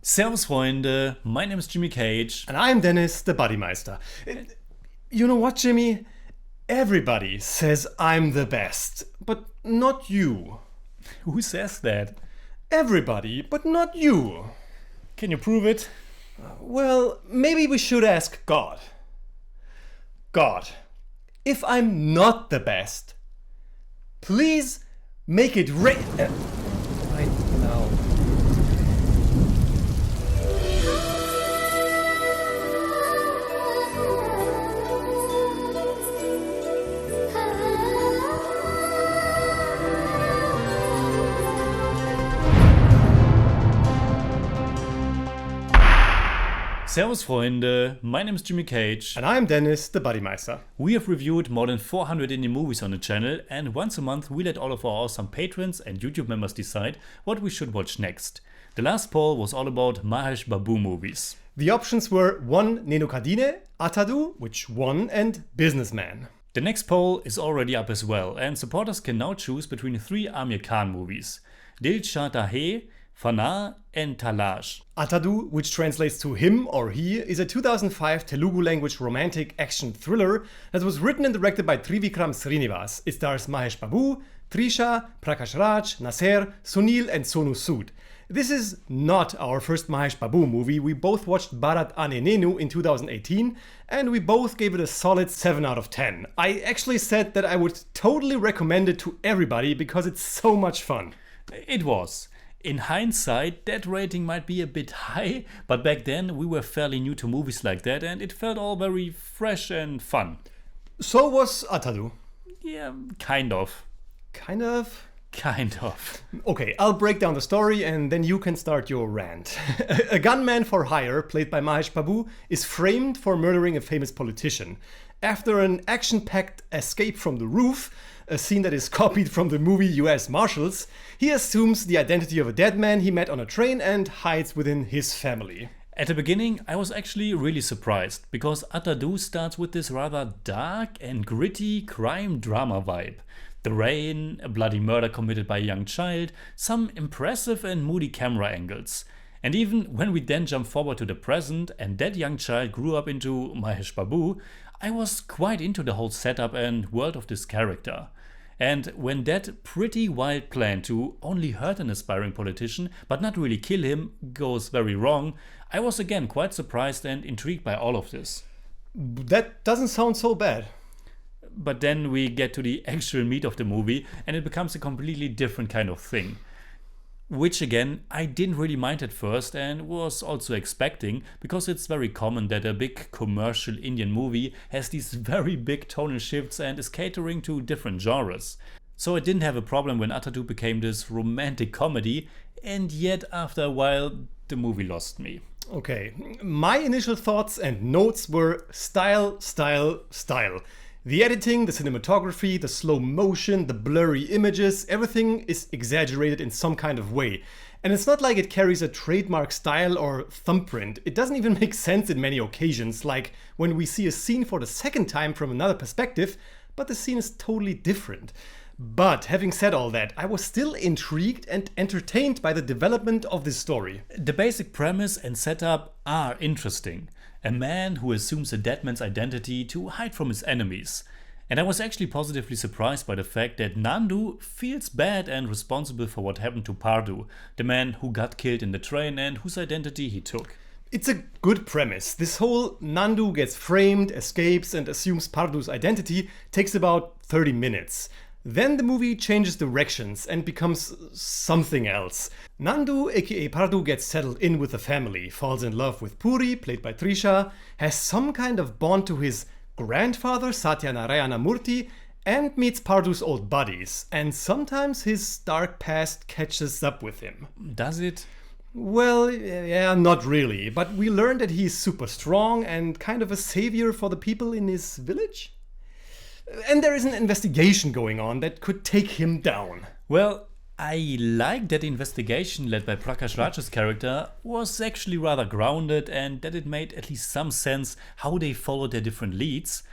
Servus Freunde, my name is Jimmy Cage. And I'm Deniz, the Buddymeister. You know what, Jimmy? Everybody says I'm the best, but not you. Who says that? Everybody, but not you. Can you prove it? Well, maybe we should ask God. God, if I'm not the best, please make it right now. Servus Freunde, my name is Jimmy Cage. And I'm Deniz, the Buddymeister. We have reviewed more than 400 indie movies on the channel, and once a month we let all of our awesome patrons and YouTube members decide what we should watch next. The last poll was all about Mahesh Babu movies. The options were 1. Nenokadine, Athadu, which won, and Businessman. The next poll is already up as well, and supporters can now choose between 3 Amir Khan movies: Dil Fana and Talash. Athadu, which translates to him or he, is a 2005 Telugu language romantic action thriller that was written and directed by Trivikram Srinivas. It stars Mahesh Babu, Trisha, Prakash Raj, Nasser, Sunil and Sonu Sood. This is not our first Mahesh Babu movie. We both watched Bharat Ane Nenu in 2018 and we both gave it a solid 7 out of 10. I actually said that I would totally recommend it to everybody because it's so much fun. It was. In hindsight, that rating might be a bit high, but back then we were fairly new to movies like that and it felt all very fresh and fun. So was Athadu. Yeah, kind of. Kind of? Kind of. Okay, I'll break down the story and then you can start your rant. A gunman for hire, played by Mahesh Babu, is framed for murdering a famous politician. After an action-packed escape from the roof, a scene that is copied from the movie US Marshals, he assumes the identity of a dead man he met on a train and hides within his family. At the beginning, I was actually really surprised, because Athadu starts with this rather dark and gritty crime drama vibe. The rain, a bloody murder committed by a young child, some impressive and moody camera angles. And even when we then jump forward to the present and that young child grew up into Mahesh Babu, I was quite into the whole setup and world of this character. And when that pretty wild plan to only hurt an aspiring politician but not really kill him goes very wrong, I was again quite surprised and intrigued by all of this. That doesn't sound so bad. But then we get to the actual meat of the movie and it becomes a completely different kind of thing. Which again, I didn't really mind at first and was also expecting, because it's very common that a big commercial Indian movie has these very big tonal shifts and is catering to different genres. So I didn't have a problem when Athadu became this romantic comedy, and yet after a while the movie lost me. Okay, my initial thoughts and notes were style, style, style. The editing, the cinematography, the slow motion, the blurry images, everything is exaggerated in some kind of way. And it's not like it carries a trademark style or thumbprint. It doesn't even make sense in many occasions, like when we see a scene for the second time from another perspective, but the scene is totally different. But having said all that, I was still intrigued and entertained by the development of this story. The basic premise and setup are interesting. A man who assumes a dead man's identity to hide from his enemies. And I was actually positively surprised by the fact that Nandu feels bad and responsible for what happened to Pardu, the man who got killed in the train and whose identity he took. It's a good premise. This whole Nandu gets framed, escapes and assumes Pardu's identity takes about 30 minutes. Then the movie changes directions and becomes something else. Nandu, aka Pardu, gets settled in with the family, falls in love with Puri, played by Trisha, has some kind of bond to his grandfather, Satyanarayana Murthy, and meets Pardu's old buddies, and sometimes his dark past catches up with him. Does it? Well, yeah, not really, but we learn that he's super strong and kind of a savior for the people in his village. And there is an investigation going on that could take him down. Well, I like that the investigation led by Prakash Raj's character was actually rather grounded and that it made at least some sense how they followed their different leads.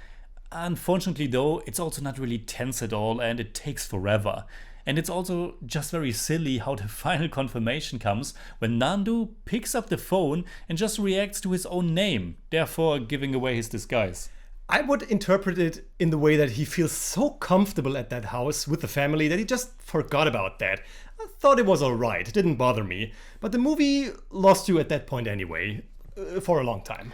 Unfortunately though, it's also not really tense at all and it takes forever. And it's also just very silly how the final confirmation comes when Nandu picks up the phone and just reacts to his own name, therefore giving away his disguise. I would interpret it in the way that he feels so comfortable at that house with the family that he just forgot about that. I thought it was alright, it didn't bother me. But the movie lost you at that point anyway, for a long time.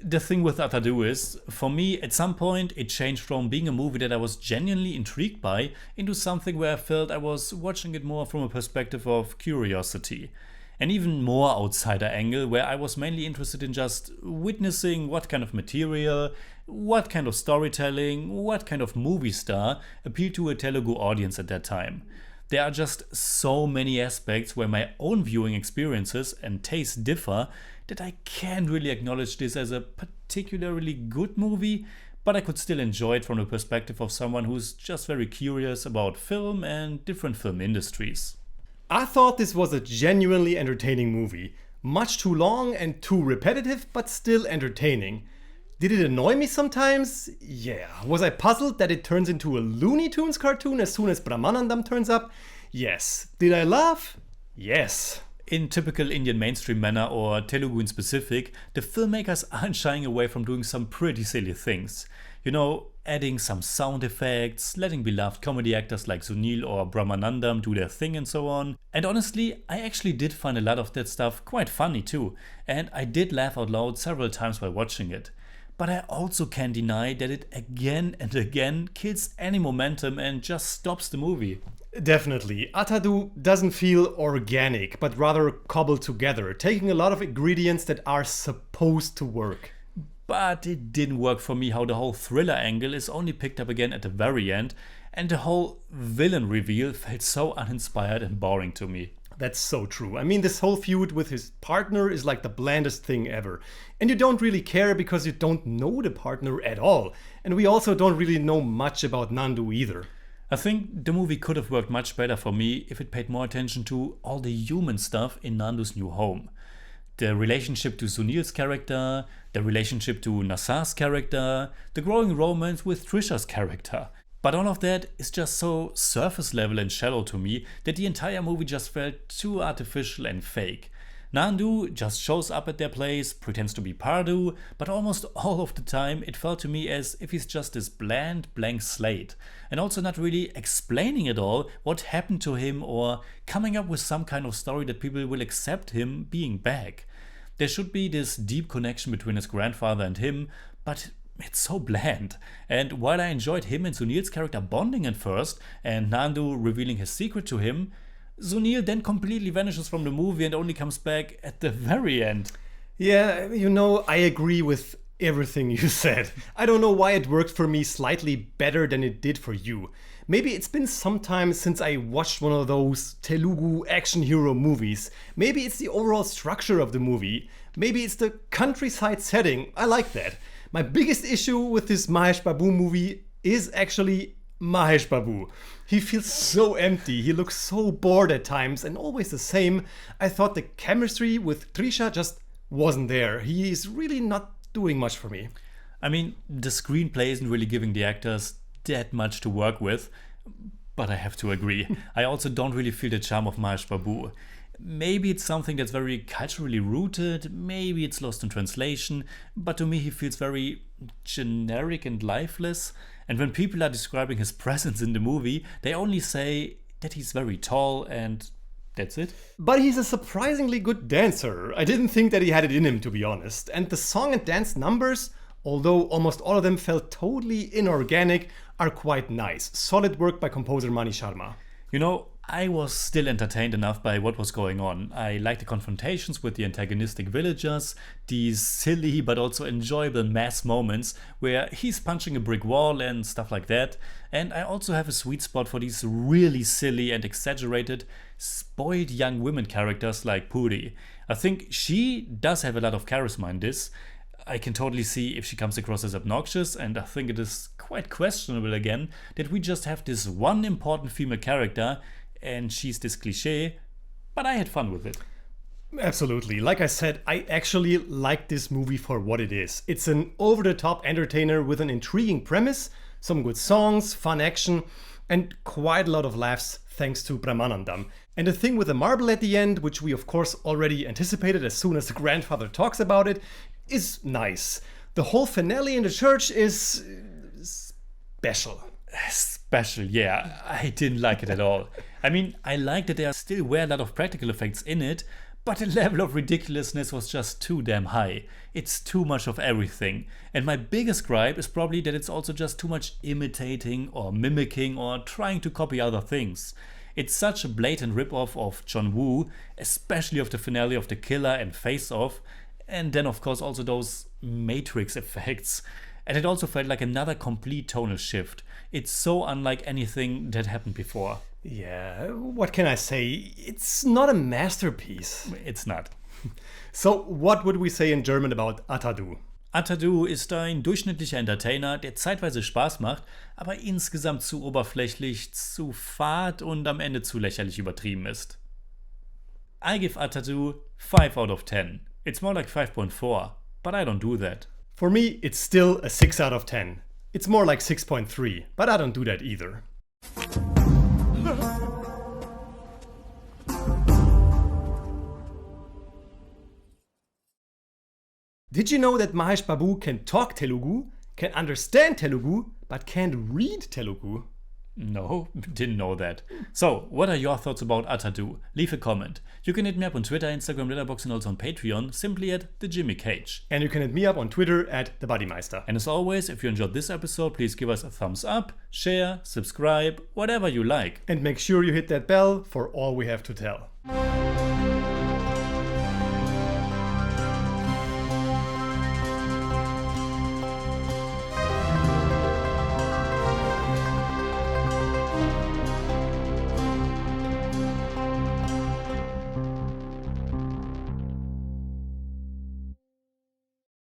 The thing with Athadu is, for me, at some point it changed from being a movie that I was genuinely intrigued by into something where I felt I was watching it more from a perspective of curiosity. An even more outsider angle where I was mainly interested in just witnessing what kind of material, what kind of storytelling, what kind of movie star appealed to a Telugu audience at that time. There are just so many aspects where my own viewing experiences and tastes differ that I can't really acknowledge this as a particularly good movie, but I could still enjoy it from the perspective of someone who's just very curious about film and different film industries. I thought this was a genuinely entertaining movie. Much too long and too repetitive, but still entertaining. Did it annoy me sometimes? Yeah. Was I puzzled that it turns into a Looney Tunes cartoon as soon as Brahmanandam turns up? Yes. Did I laugh? Yes. In typical Indian mainstream manner, or Telugu in specific, the filmmakers aren't shying away from doing some pretty silly things. You know, adding some sound effects, letting beloved comedy actors like Sunil or Brahmanandam do their thing and so on. And honestly, I actually did find a lot of that stuff quite funny too, and I did laugh out loud several times while watching it. But I also can't deny that it again and again kills any momentum and just stops the movie. Definitely. Athadu doesn't feel organic, but rather cobbled together, taking a lot of ingredients that are supposed to work. But it didn't work for me how the whole thriller angle is only picked up again at the very end, and the whole villain reveal felt so uninspired and boring to me. That's so true. I mean, this whole feud with his partner is like the blandest thing ever. And you don't really care because you don't know the partner at all. And we also don't really know much about Nandu either. I think the movie could have worked much better for me if it paid more attention to all the human stuff in Nandu's new home. The relationship to Sunil's character, the relationship to Nasar's character, the growing romance with Trisha's character. But all of that is just so surface level and shallow to me that the entire movie just felt too artificial and fake. Nandu just shows up at their place, pretends to be Pardu, but almost all of the time it felt to me as if he's just this bland, blank slate, and also not really explaining at all what happened to him or coming up with some kind of story that people will accept him being back. There should be this deep connection between his grandfather and him, but it's so bland. And while I enjoyed him and Sunil's character bonding at first, and Nandu revealing his secret to him, Sunil then completely vanishes from the movie and only comes back at the very end. Yeah, you know, I agree with everything you said. I don't know why it worked for me slightly better than it did for you. Maybe it's been some time since I watched one of those Telugu action hero movies. Maybe it's the overall structure of the movie. Maybe it's the countryside setting. I like that. My biggest issue with this Mahesh Babu movie is actually Mahesh Babu. He feels so empty, he looks so bored at times and always the same. I thought the chemistry with Trisha just wasn't there. He is really not doing much for me. I mean, the screenplay isn't really giving the actors that much to work with, but I have to agree. I also don't really feel the charm of Mahesh Babu. Maybe it's something that's very culturally rooted, maybe it's lost in translation, but to me he feels very generic and lifeless. And when people are describing his presence in the movie, they only say that he's very tall and that's it. But he's a surprisingly good dancer. I didn't think that he had it in him, to be honest. And the song and dance numbers, although almost all of them felt totally inorganic, are quite nice. Solid work by composer Mani Sharma. You know, I was still entertained enough by what was going on. I liked the confrontations with the antagonistic villagers, these silly but also enjoyable mass moments where he's punching a brick wall and stuff like that. And I also have a sweet spot for these really silly and exaggerated, spoiled young women characters like Puri. I think she does have a lot of charisma in this. I can totally see if she comes across as obnoxious, and I think it is quite questionable again that we just have this one important female character and she's this cliché, but I had fun with it. Absolutely. Like I said, I actually like this movie for what it is. It's an over-the-top entertainer with an intriguing premise, some good songs, fun action, And quite a lot of laughs thanks to Brahmanandam. And the thing with the marble at the end, which we of course already anticipated as soon as the grandfather talks about it, is nice. The whole finale in the church is special. Special, yeah. I didn't like it at all. I mean, I liked that there still were a lot of practical effects in it, but the level of ridiculousness was just too damn high. It's too much of everything. And my biggest gripe is probably that it's also just too much imitating or mimicking or trying to copy other things. It's such a blatant rip-off of John Woo, especially of the finale of The Killer and Face Off, and then of course also those Matrix effects. And it also felt like another complete tonal shift. It's so unlike anything that happened before. Yeah, what can I say? It's not a masterpiece. It's not. So, what would we say in German about Athadu? Athadu ist ein durchschnittlicher Entertainer, der zeitweise Spaß macht, aber insgesamt zu oberflächlich, zu fad und am Ende zu lächerlich übertrieben ist. I give Athadu 5 out of 10. It's more like 5.4, but I don't do that. For me, it's still a 6 out of 10. It's more like 6.3, but I don't do that either. Did you know that Mahesh Babu can talk Telugu, can understand Telugu, but can't read Telugu? No, didn't know that. So, what are your thoughts about Athadu? Leave a comment. You can hit me up on Twitter, Instagram, Letterboxd and also on Patreon, simply at the Jimmy Cage. And you can hit me up on Twitter at the Buddymeister. And as always, if you enjoyed this episode, please give us a thumbs up, share, subscribe, whatever you like. And make sure you hit that bell for all we have to tell.